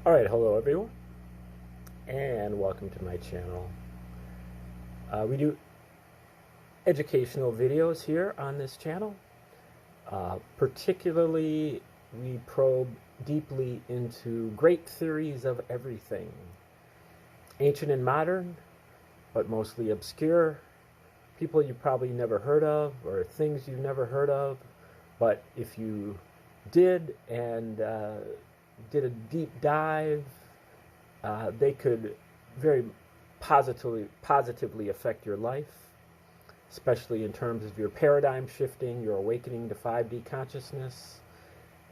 Alright, hello everyone, and welcome to my channel. We do educational videos here on this channel. Particularly, we probe deeply into great theories of everything. Ancient and modern, but mostly obscure. People you probably never heard of, or things you've never heard of. But if you did and did a deep dive, they could very positively affect your life, especially in terms of your paradigm shifting, your awakening to 5D consciousness,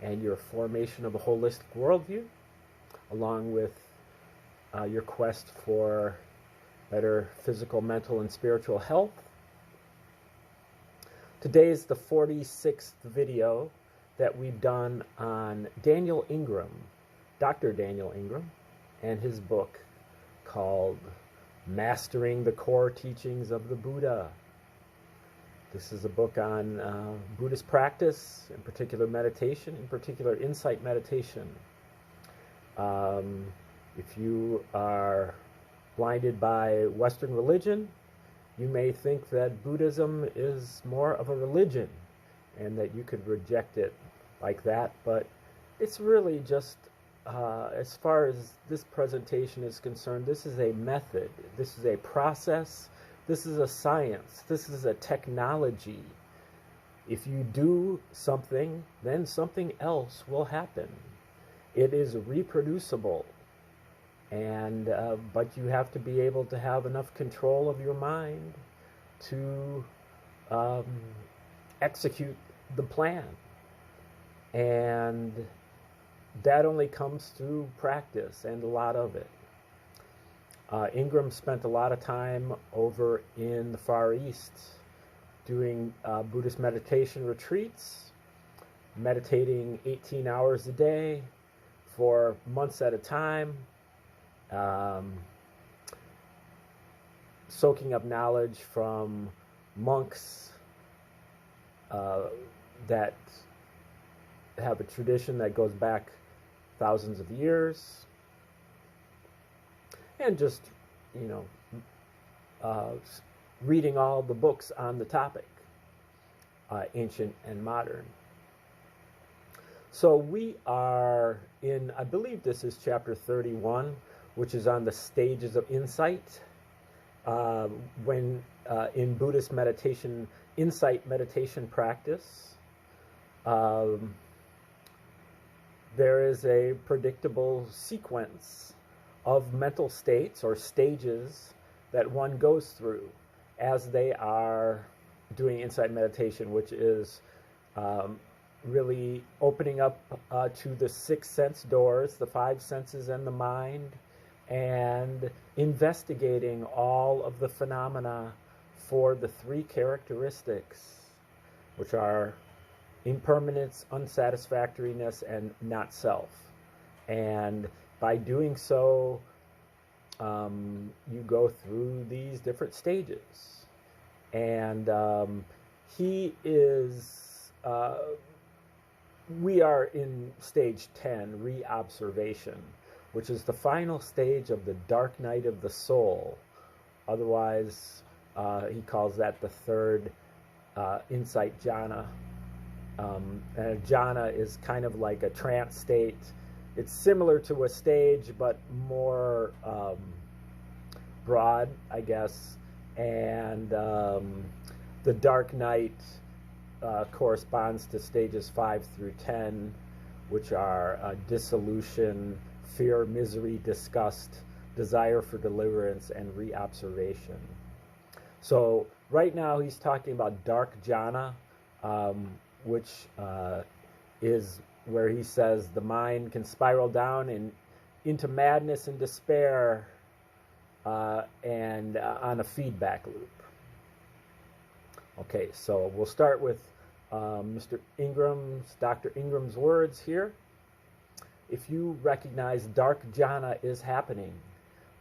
and your formation of a holistic worldview, along with your quest for better physical, mental, and spiritual health. Today is the 46th video that we've done on Daniel Ingram, Dr. Daniel Ingram, and his book called Mastering the Core Teachings of the Buddha. This is a book on Buddhist practice, in particular meditation, in particular insight meditation. If you are blinded by Western religion, you may think that Buddhism is more of a religion and that you could reject it like that, but it's really just, as far as this presentation is concerned, this is a method, this is a process, this is a science, this is a technology. If you do something, then something else will happen. It is reproducible, and but you have to be able to have enough control of your mind to execute the plan. And that only comes through practice, and a lot of it. Ingram spent a lot of time over in the Far East doing Buddhist meditation retreats, meditating 18 hours a day for months at a time, soaking up knowledge from monks that have a tradition that goes back thousands of years, and just, reading all the books on the topic, ancient and modern. So we are in, I believe this is chapter 31, which is on the stages of insight. When in Buddhist meditation, insight meditation practice, there is a predictable sequence of mental states or stages that one goes through as they are doing insight meditation, which is really opening up to the 6 sense doors, the 5 senses and the mind, and investigating all of the phenomena for the 3 characteristics, which are impermanence, unsatisfactoriness, and not self. And by doing so, you go through these different stages. And he is, we are in stage 10, reobservation, which is the final stage of the dark night of the soul. Otherwise, he calls that the 3rd insight jhana. And a jhana is kind of like a trance state. It's similar to a stage, but more broad, I guess. And the dark night corresponds to stages 5 through 10, which are dissolution, fear, misery, disgust, desire for deliverance, and reobservation. So right now he's talking about dark jhana, which is where he says the mind can spiral down into madness and despair, and on a feedback loop. Okay, so we'll start with Dr. Ingram's words here. If you recognize dark jhana is happening,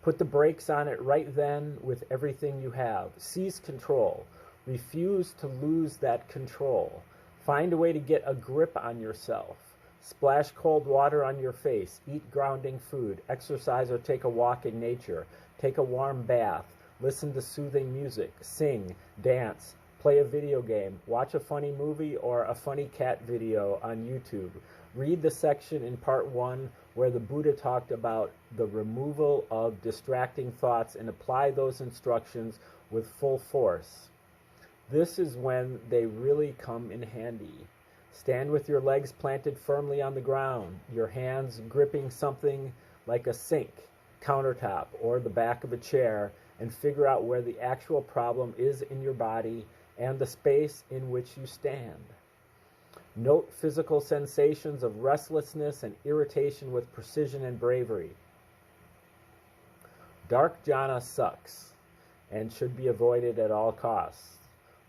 put the brakes on it right then with everything you have. Seize control. Refuse to lose that control. Find a way to get a grip on yourself. Splash cold water on your face, eat grounding food, exercise or take a walk in nature, take a warm bath, listen to soothing music, sing, dance, play a video game, watch a funny movie or a funny cat video on YouTube. Read the section in part 1 where the Buddha talked about the removal of distracting thoughts and apply those instructions with full force. This is when they really come in handy. Stand with your legs planted firmly on the ground, your hands gripping something like a sink, countertop, or the back of a chair, and figure out where the actual problem is in your body and the space in which you stand. Note physical sensations of restlessness and irritation with precision and bravery. Dark jhana sucks and should be avoided at all costs.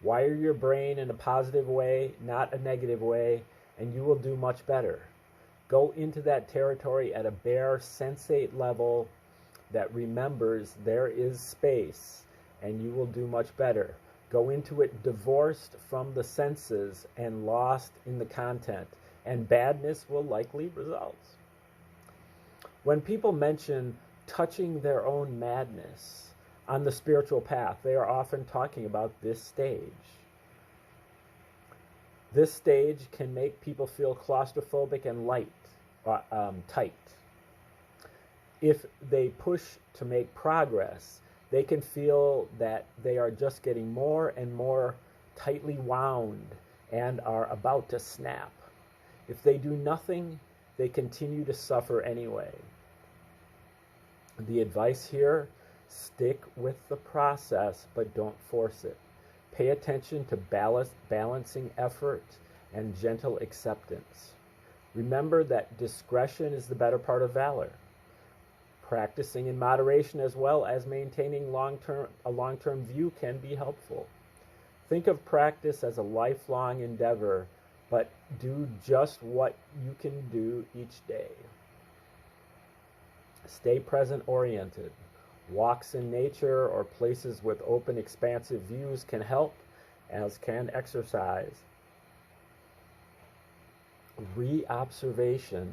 Wire your brain in a positive way, not a negative way, and you will do much better. Go into that territory at a bare sensate level that remembers there is space, and you will do much better. Go into it divorced from the senses and lost in the content, and badness will likely result. When people mention touching their own madness on the spiritual path, they are often talking about this stage. This stage can make people feel claustrophobic and tight. If they push to make progress, they can feel that they are just getting more and more tightly wound and are about to snap. If they do nothing, they continue to suffer anyway. The advice here: stick with the process, but don't force it. Pay attention to balancing effort and gentle acceptance. Remember that discretion is the better part of valor. Practicing in moderation as well as maintaining a long-term view can be helpful. Think of practice as a lifelong endeavor, but do just what you can do each day. Stay present-oriented. Walks in nature or places with open, expansive views can help, as can exercise. Reobservation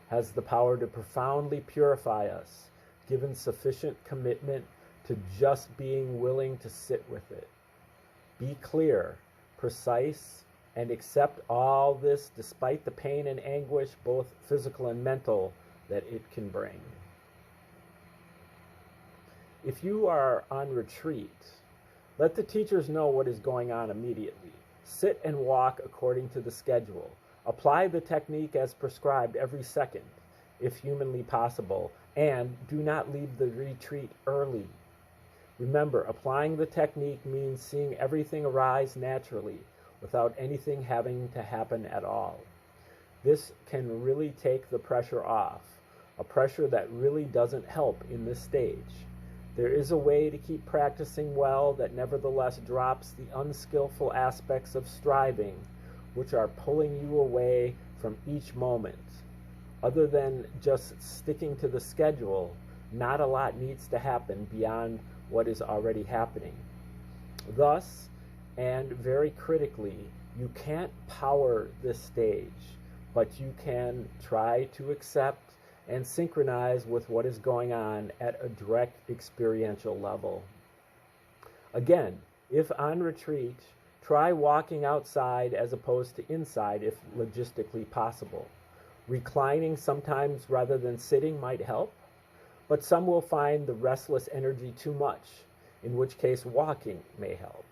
has the power to profoundly purify us, given sufficient commitment to just being willing to sit with it. Be clear, precise, and accept all this despite the pain and anguish, both physical and mental, that it can bring. If you are on retreat, let the teachers know what is going on immediately. Sit and walk according to the schedule. Apply the technique as prescribed every second, if humanly possible, and do not leave the retreat early. Remember, applying the technique means seeing everything arise naturally, without anything having to happen at all. This can really take the pressure off, a pressure that really doesn't help in this stage. There is a way to keep practicing well that nevertheless drops the unskillful aspects of striving, which are pulling you away from each moment. Other than just sticking to the schedule, not a lot needs to happen beyond what is already happening. Thus, and very critically, you can't power this stage, but you can try to accept and synchronize with what is going on at a direct experiential level. Again, if on retreat, try walking outside as opposed to inside if logistically possible. Reclining sometimes rather than sitting might help, but some will find the restless energy too much, in which case walking may help.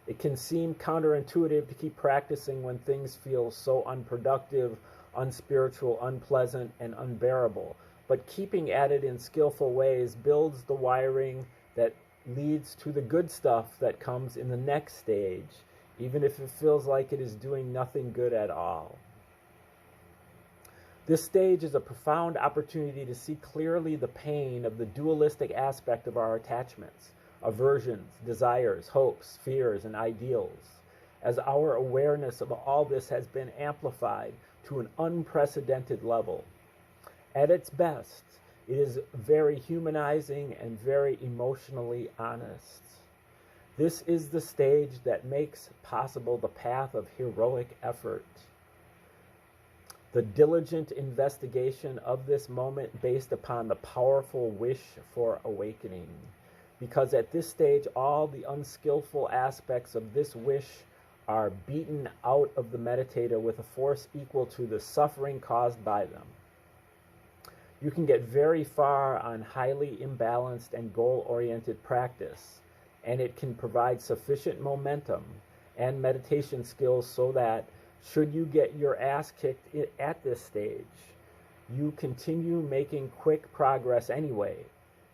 It can seem counterintuitive to keep practicing when things feel so unproductive, unspiritual, unpleasant, and unbearable, but keeping at it in skillful ways builds the wiring that leads to the good stuff that comes in the next stage, even if it feels like it is doing nothing good at all. This stage is a profound opportunity to see clearly the pain of the dualistic aspect of our attachments, aversions, desires, hopes, fears, and ideals, as our awareness of all this has been amplified to an unprecedented level. At its best, it is very humanizing and very emotionally honest. This is the stage that makes possible the path of heroic effort. the diligent investigation of this moment based upon the powerful wish for awakening. Because at this stage, all the unskillful aspects of this wish are beaten out of the meditator with a force equal to the suffering caused by them. You can get very far on highly imbalanced and goal-oriented practice, and it can provide sufficient momentum and meditation skills so that, should you get your ass kicked at this stage, you continue making quick progress anyway,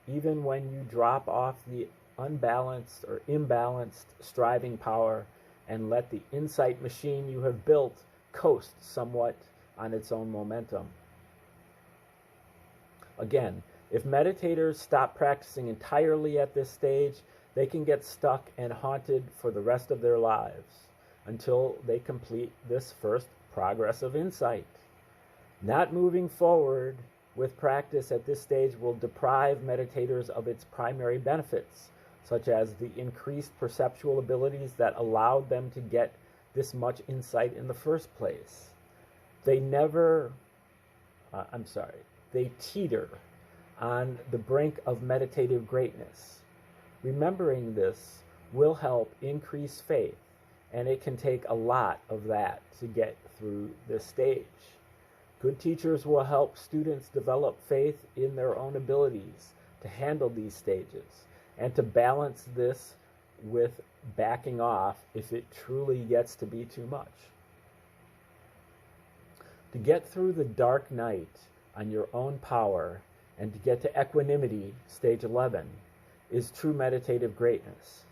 even when you drop off the unbalanced or imbalanced striving power and let the insight machine you have built coast somewhat on its own momentum. Again, if meditators stop practicing entirely at this stage, they can get stuck and haunted for the rest of their lives until they complete this first progress of insight. Not moving forward with practice at this stage will deprive meditators of its primary benefits, such as the increased perceptual abilities that allowed them to get this much insight in the first place. They teeter on the brink of meditative greatness. Remembering this will help increase faith, and it can take a lot of that to get through this stage. Good teachers will help students develop faith in their own abilities to handle these stages and to balance this with backing off if it truly gets to be too much. To get through the dark night on your own power and to get to equanimity, stage 11, is true meditative greatness.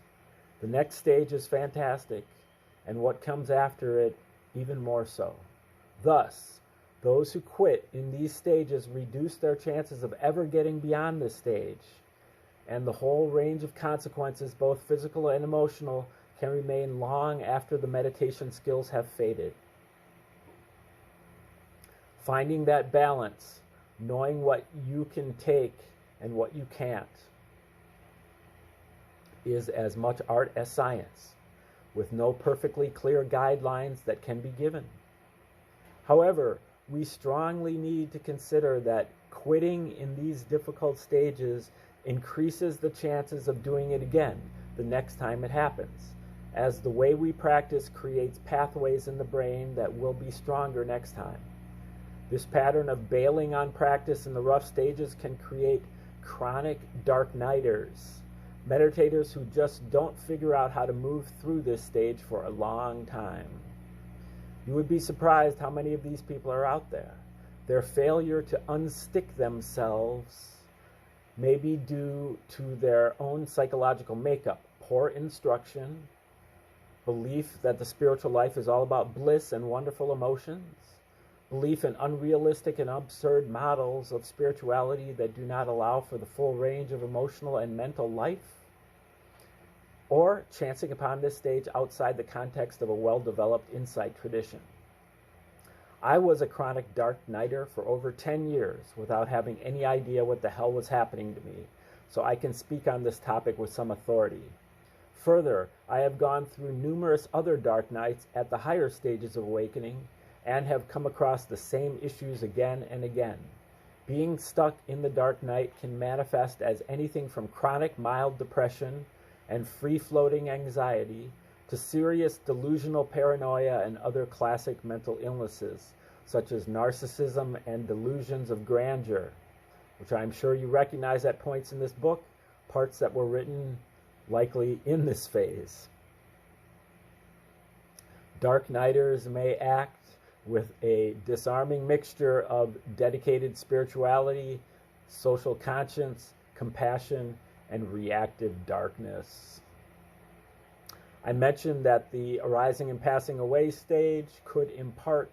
The next stage is fantastic, and what comes after it even more so. Thus, those who quit in these stages reduce their chances of ever getting beyond this stage, and the whole range of consequences, both physical and emotional, can remain long after the meditation skills have faded. Finding that balance, knowing what you can take and what you can't, is as much art as science, with no perfectly clear guidelines that can be given. However, we strongly need to consider that quitting in these difficult stages increases the chances of doing it again the next time it happens, as the way we practice creates pathways in the brain that will be stronger next time. This pattern of bailing on practice in the rough stages can create chronic dark nighters, meditators who just don't figure out how to move through this stage for a long time. You would be surprised how many of these people are out there. Their failure to unstick themselves may be due to their own psychological makeup, poor instruction, belief that the spiritual life is all about bliss and wonderful emotions, belief in unrealistic and absurd models of spirituality that do not allow for the full range of emotional and mental life, or chancing upon this stage outside the context of a well-developed insight tradition. I was a chronic dark nighter for over 10 years without having any idea what the hell was happening to me, so I can speak on this topic with some authority. Further, I have gone through numerous other dark nights at the higher stages of awakening and have come across the same issues again and again. Being stuck in the dark night can manifest as anything from chronic mild depression and free-floating anxiety to serious delusional paranoia and other classic mental illnesses, such as narcissism and delusions of grandeur, which I'm sure you recognize at points in this book, parts that were written likely in this phase. Dark nighters may act with a disarming mixture of dedicated spirituality, social conscience, compassion, and reactive darkness. I mentioned that the arising and passing away stage could impart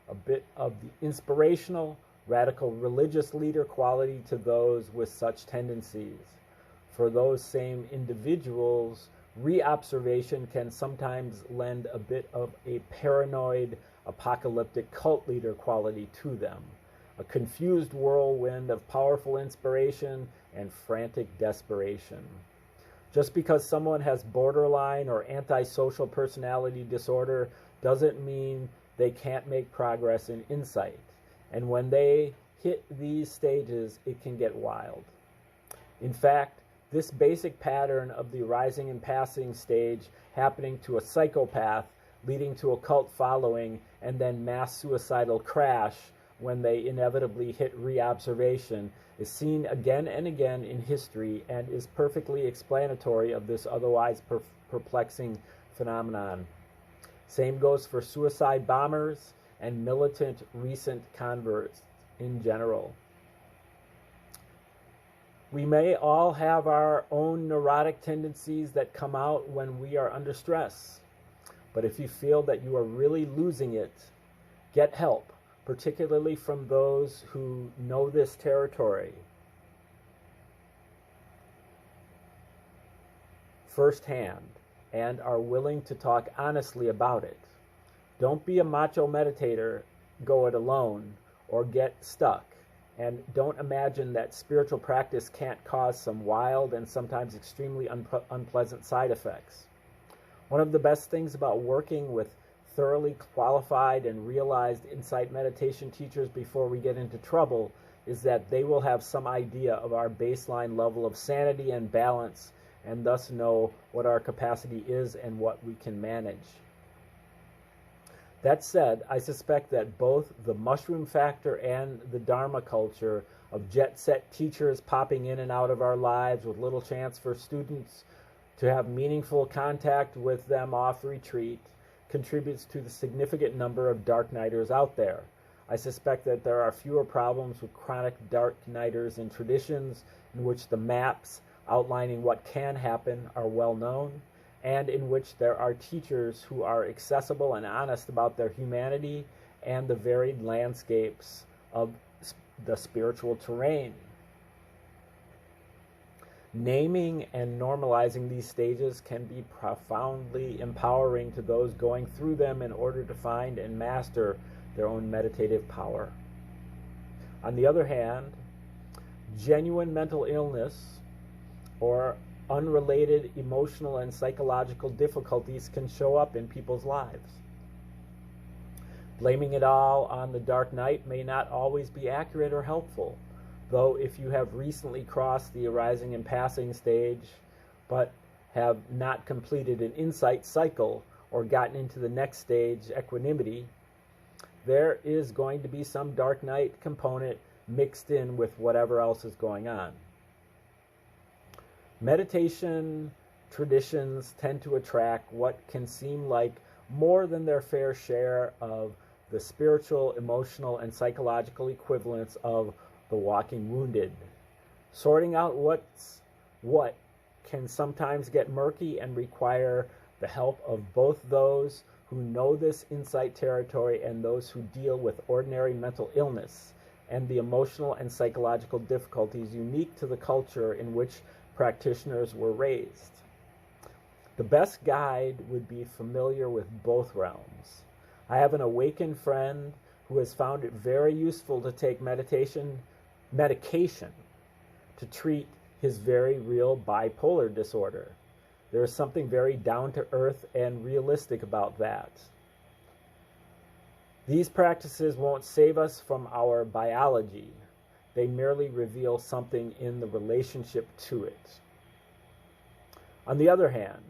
a bit of the inspirational, radical religious leader quality to those with such tendencies. For those same individuals, reobservation can sometimes lend a bit of a paranoid, apocalyptic cult leader quality to them, a confused whirlwind of powerful inspiration and frantic desperation. Just because someone has borderline or antisocial personality disorder doesn't mean they can't make progress in insight. And when they hit these stages, it can get wild. In fact, this basic pattern of the arising and passing stage happening to a psychopath, leading to a cult following, and then mass suicidal crash when they inevitably hit reobservation, is seen again and again in history and is perfectly explanatory of this otherwise perplexing phenomenon. Same goes for suicide bombers and militant recent converts in general. We may all have our own neurotic tendencies that come out when we are under stress. But if you feel that you are really losing it, get help, particularly from those who know this territory firsthand and are willing to talk honestly about it. Don't be a macho meditator, go it alone, or get stuck. And don't imagine that spiritual practice can't cause some wild and sometimes extremely unpleasant side effects. One of the best things about working with thoroughly qualified and realized insight meditation teachers before we get into trouble is that they will have some idea of our baseline level of sanity and balance, and thus know what our capacity is and what we can manage. That said, I suspect that both the mushroom factor and the Dharma culture of jet-set teachers popping in and out of our lives with little chance for students to have meaningful contact with them off retreat contributes to the significant number of dark nighters out there. I suspect that there are fewer problems with chronic dark nighters in traditions in which the maps outlining what can happen are well known, and in which there are teachers who are accessible and honest about their humanity and the varied landscapes of the spiritual terrain. Naming and normalizing these stages can be profoundly empowering to those going through them in order to find and master their own meditative power. On the other hand, genuine mental illness or unrelated emotional and psychological difficulties can show up in people's lives. Blaming it all on the dark night may not always be accurate or helpful, though if you have recently crossed the arising and passing stage but have not completed an insight cycle or gotten into the next stage, equanimity, there is going to be some dark night component mixed in with whatever else is going on. Meditation traditions tend to attract what can seem like more than their fair share of the spiritual, emotional, and psychological equivalents of the walking wounded. Sorting out what's what can sometimes get murky and require the help of both those who know this insight territory and those who deal with ordinary mental illness and the emotional and psychological difficulties unique to the culture in which practitioners were raised. The best guide would be familiar with both realms. I have an awakened friend who has found it very useful to take medication to treat his very real bipolar disorder. There is something very down-to-earth and realistic about that. These practices won't save us from our biology. They merely reveal something in the relationship to it. On the other hand,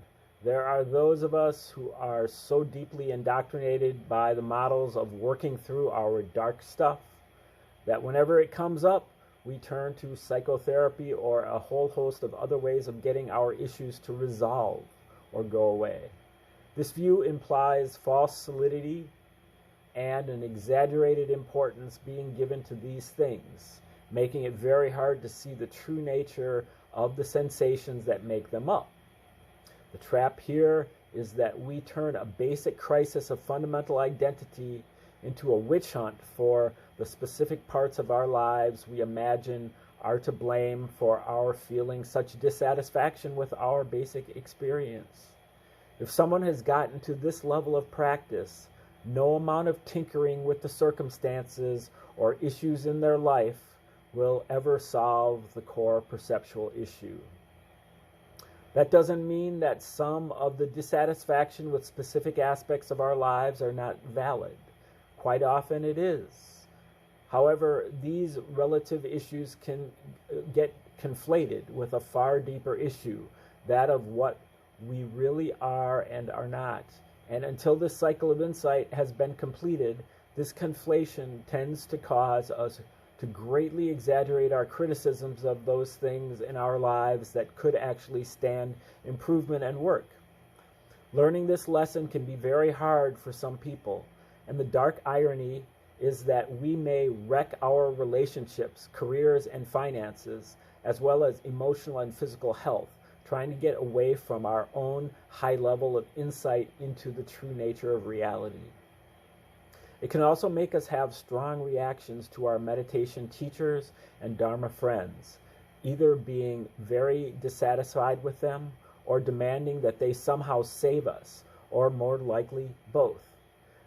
there are those of us who are so deeply indoctrinated by the models of working through our dark stuff that whenever it comes up, we turn to psychotherapy or a whole host of other ways of getting our issues to resolve or go away. This view implies false solidity and an exaggerated importance being given to these things, making it very hard to see the true nature of the sensations that make them up. The trap here is that we turn a basic crisis of fundamental identity into a witch hunt for the specific parts of our lives we imagine are to blame for our feeling such dissatisfaction with our basic experience. If someone has gotten to this level of practice, no amount of tinkering with the circumstances or issues in their life will ever solve the core perceptual issue. That doesn't mean that some of the dissatisfaction with specific aspects of our lives are not valid. Quite often it is. However, these relative issues can get conflated with a far deeper issue, that of what we really are and are not. And until this cycle of insight has been completed, this conflation tends to cause us to greatly exaggerate our criticisms of those things in our lives that could actually stand improvement and work. Learning this lesson can be very hard for some people, and the dark irony is that we may wreck our relationships, careers, and finances, as well as emotional and physical health, trying to get away from our own high level of insight into the true nature of reality. It can also make us have strong reactions to our meditation teachers and Dharma friends, either being very dissatisfied with them or demanding that they somehow save us, or more likely both.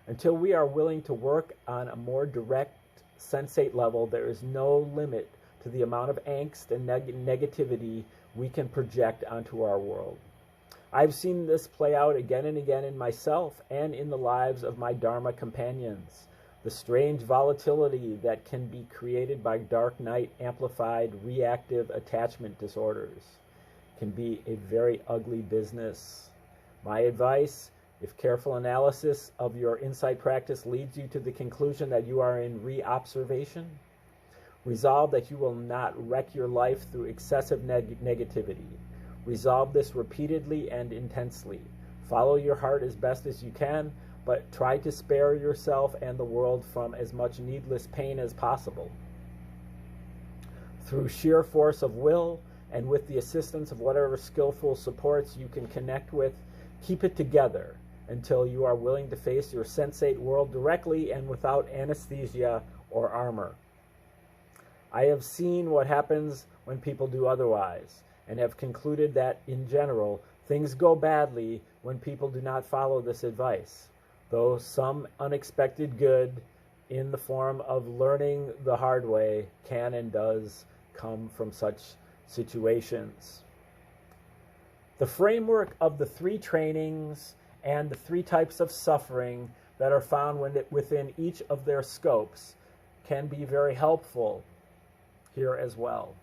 Until we are willing to work on a more direct sensate level, there is no limit to the amount of angst and negativity we can project onto our world. I've seen this play out again and again in myself and in the lives of my Dharma companions. The strange volatility that can be created by dark night amplified reactive attachment disorders can be a very ugly business. My advice, if careful analysis of your insight practice leads you to the conclusion that you are in reobservation, resolve that you will not wreck your life through excessive negativity. Resolve this repeatedly and intensely. Follow your heart as best as you can, but try to spare yourself and the world from as much needless pain as possible. Through sheer force of will, and with the assistance of whatever skillful supports you can connect with, keep it together until you are willing to face your sensate world directly and without anesthesia or armor. I have seen what happens when people do otherwise, and have concluded that, in general, things go badly when people do not follow this advice, though some unexpected good in the form of learning the hard way can and does come from such situations. The framework of the three trainings and the three types of suffering that are found within each of their scopes can be very helpful here as well.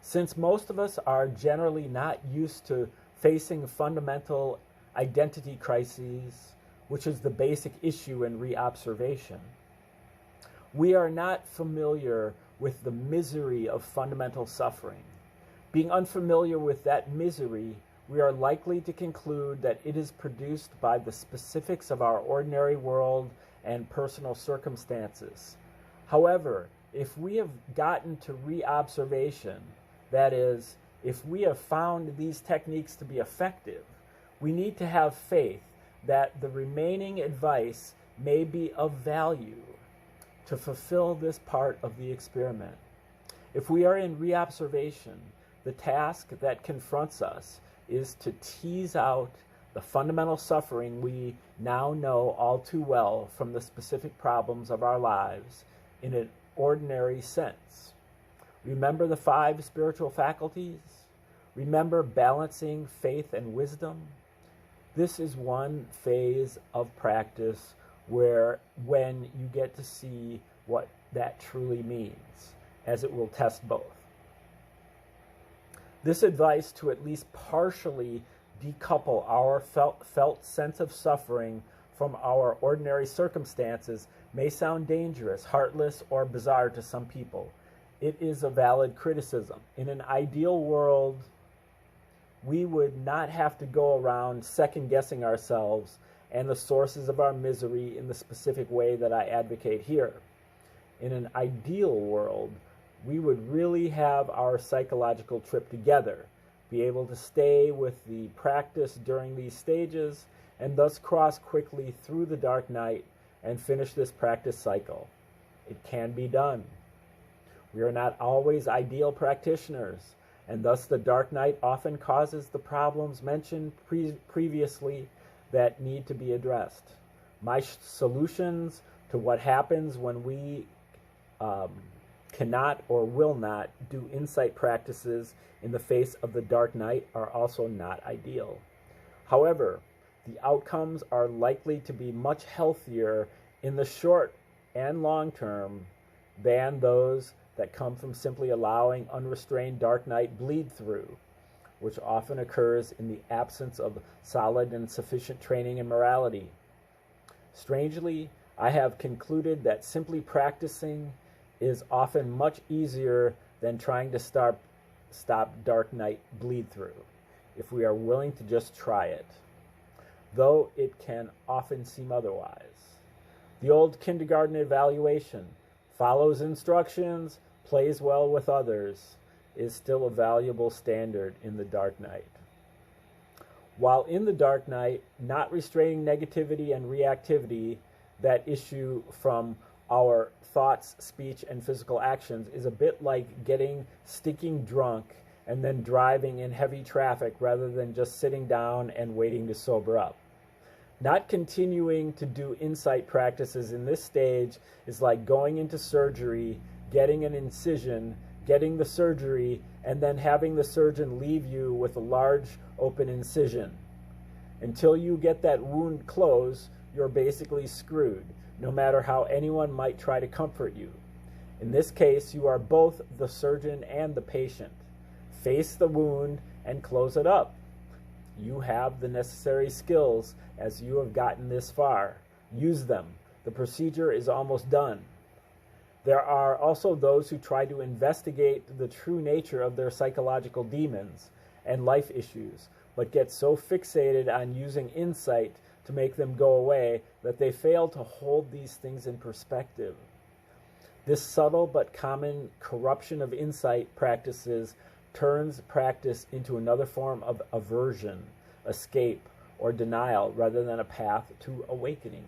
Since most of us are generally not used to facing fundamental identity crises, which is the basic issue in reobservation, we are not familiar with the misery of fundamental suffering. Being unfamiliar with that misery, we are likely to conclude that it is produced by the specifics of our ordinary world and personal circumstances. However, if we have gotten to reobservation, that is, if we have found these techniques to be effective, we need to have faith that the remaining advice may be of value to fulfill this part of the experiment. If we are in reobservation, the task that confronts us is to tease out the fundamental suffering we now know all too well from the specific problems of our lives in an ordinary sense. Remember the 5 spiritual faculties? Remember balancing faith and wisdom? This is one phase of practice where when you get to see what that truly means, as it will test both. This advice to at least partially decouple our felt sense of suffering from our ordinary circumstances may sound dangerous, heartless, or bizarre to some people. It is a valid criticism. In an ideal world, we would not have to go around second-guessing ourselves and the sources of our misery in the specific way that I advocate here. In an ideal world, we would really have our psychological trip together, be able to stay with the practice during these stages, and thus cross quickly through the dark night and finish this practice cycle. It can be done. We are not always ideal practitioners, and thus the dark night often causes the problems mentioned previously that need to be addressed. My solutions to what happens when we cannot or will not do insight practices in the face of the dark night are also not ideal. However, the outcomes are likely to be much healthier in the short and long term than those that come from simply allowing unrestrained dark night bleed through, which often occurs in the absence of solid and sufficient training in morality. Strangely, I have concluded that simply practicing is often much easier than trying to stop dark night bleed through, if we are willing to just try it, though it can often seem otherwise. The old kindergarten evaluation, follows instructions, plays well with others, is still a valuable standard in the dark night. While in the dark night, not restraining negativity and reactivity that issue from our thoughts, speech, and physical actions is a bit like getting stinking drunk and then driving in heavy traffic rather than just sitting down and waiting to sober up. Not continuing to do insight practices in this stage is like going into surgery, getting an incision, getting the surgery, and then having the surgeon leave you with a large open incision. Until you get that wound closed, you're basically screwed, no matter how anyone might try to comfort you. In this case, you are both the surgeon and the patient. Face the wound and close it up. You have the necessary skills as you have gotten this far. Use them. The procedure is almost done. There are also those who try to investigate the true nature of their psychological demons and life issues, but get so fixated on using insight to make them go away that they fail to hold these things in perspective. This subtle but common corruption of insight practices turns practice into another form of aversion, escape, or denial rather than a path to awakening.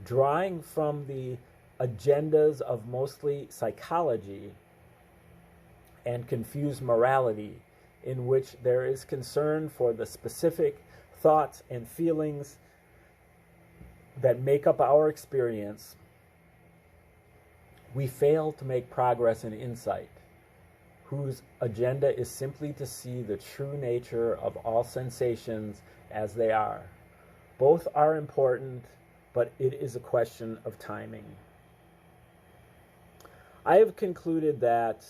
Drawing from the agendas of mostly psychology and confused morality, in which there is concern for the specific thoughts and feelings that make up our experience, we fail to make progress in insight, whose agenda is simply to see the true nature of all sensations as they are. Both are important, but it is a question of timing. I have concluded that,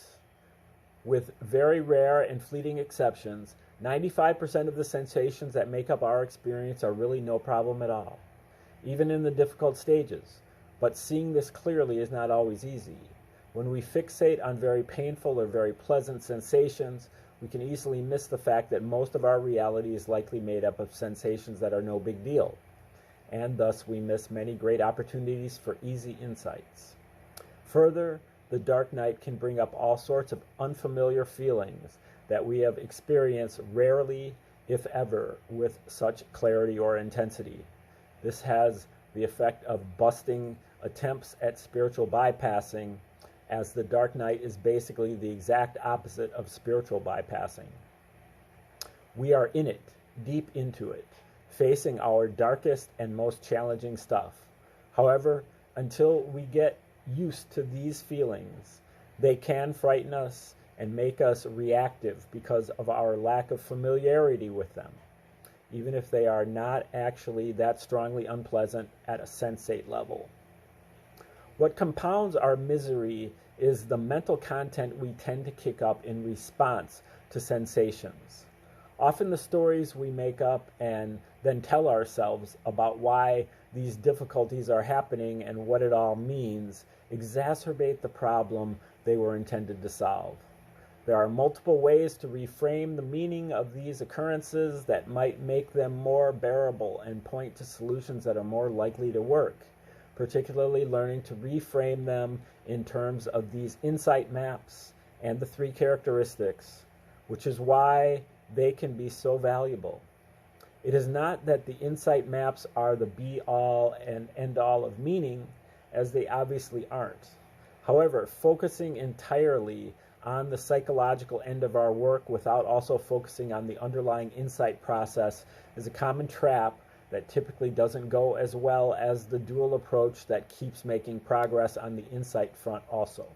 with very rare and fleeting exceptions, 95% of the sensations that make up our experience are really no problem at all, even in the difficult stages. But seeing this clearly is not always easy. When we fixate on very painful or very pleasant sensations, we can easily miss the fact that most of our reality is likely made up of sensations that are no big deal, and thus we miss many great opportunities for easy insights. Further, the dark night can bring up all sorts of unfamiliar feelings that we have experienced rarely, if ever, with such clarity or intensity. This has the effect of busting attempts at spiritual bypassing, as the dark night is basically the exact opposite of spiritual bypassing. We are in it, deep into it, facing our darkest and most challenging stuff. However, until we get used to these feelings, they can frighten us and make us reactive because of our lack of familiarity with them, even if they are not actually that strongly unpleasant at a sensate level. What compounds our misery is the mental content we tend to kick up in response to sensations. Often the stories we make up and then tell ourselves about why these difficulties are happening and what it all means exacerbate the problem they were intended to solve. There are multiple ways to reframe the meaning of these occurrences that might make them more bearable and point to solutions that are more likely to work, particularly learning to reframe them in terms of these insight maps and the three characteristics, which is why they can be so valuable. It is not that the insight maps are the be-all and end-all of meaning, as they obviously aren't. However, focusing entirely on the psychological end of our work without also focusing on the underlying insight process is a common trap that typically doesn't go as well as the dual approach that keeps making progress on the insight front also.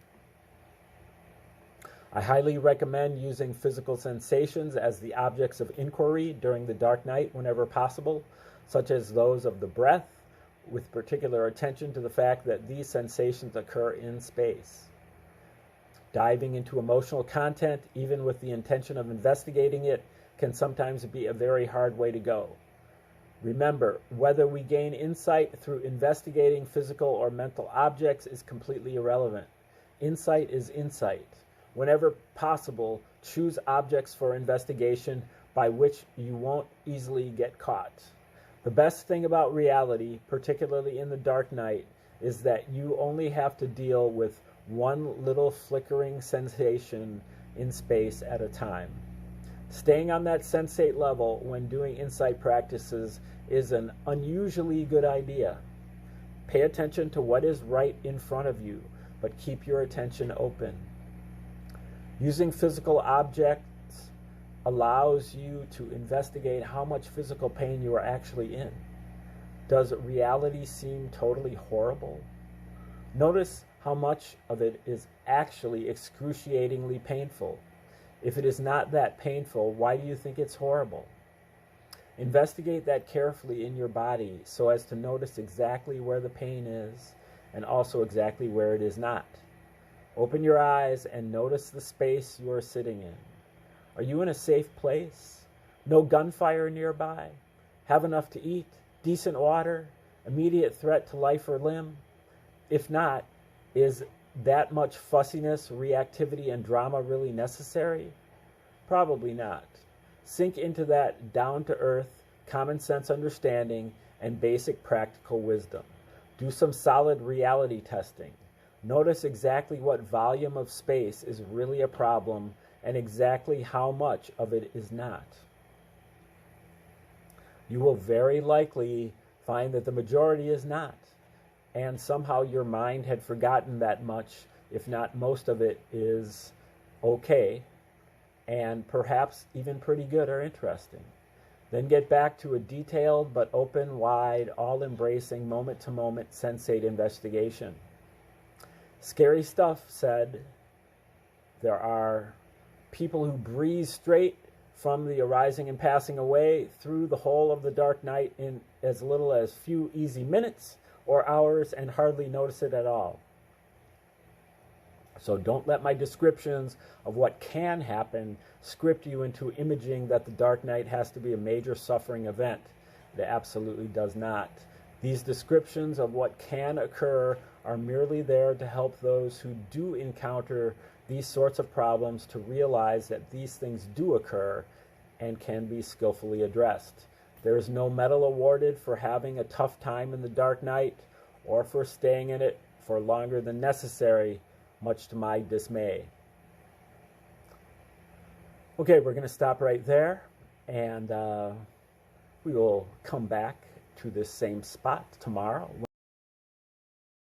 I highly recommend using physical sensations as the objects of inquiry during the dark night whenever possible, such as those of the breath with particular attention to the fact that these sensations occur in space. Diving into emotional content, even with the intention of investigating it, can sometimes be a very hard way to go. Remember, whether we gain insight through investigating physical or mental objects is completely irrelevant. Insight is insight. Whenever possible, choose objects for investigation by which you won't easily get caught. The best thing about reality, particularly in the dark night, is that you only have to deal with one little flickering sensation in space at a time. Staying on that sensate level when doing insight practices is an unusually good idea. Pay attention to what is right in front of you, but keep your attention open. Using physical objects allows you to investigate how much physical pain you are actually in. Does reality seem totally horrible? Notice how much of it is actually excruciatingly painful. If it is not that painful, why do you think it's horrible? Investigate that carefully in your body so as to notice exactly where the pain is and also exactly where it is not. Open your eyes and notice the space you are sitting in. Are you in a safe place? No gunfire nearby? Have enough to eat? Decent water? Immediate threat to life or limb? If not, is that much fussiness, reactivity, and drama really necessary? Probably not. Sink into that down-to-earth, common-sense understanding and basic practical wisdom. Do some solid reality testing. Notice exactly what volume of space is really a problem and exactly how much of it is not. You will very likely find that the majority is not, and somehow your mind had forgotten that much, if not most of it is okay, and perhaps even pretty good or interesting. Then get back to a detailed but open, wide, all-embracing, moment-to-moment sensate investigation. Scary stuff said. There are people who breeze straight from the arising and passing away through the whole of the dark night in as little as few easy minutes or hours and hardly notice it at all. So don't let my descriptions of what can happen script you into imaging that the dark night has to be a major suffering event. It absolutely does not. These descriptions of what can occur are merely there to help those who do encounter these sorts of problems to realize that these things do occur and can be skillfully addressed. There is no medal awarded for having a tough time in the dark night or for staying in it for longer than necessary, much to my dismay. Okay, we're going to stop right there, and we will come back to this same spot tomorrow.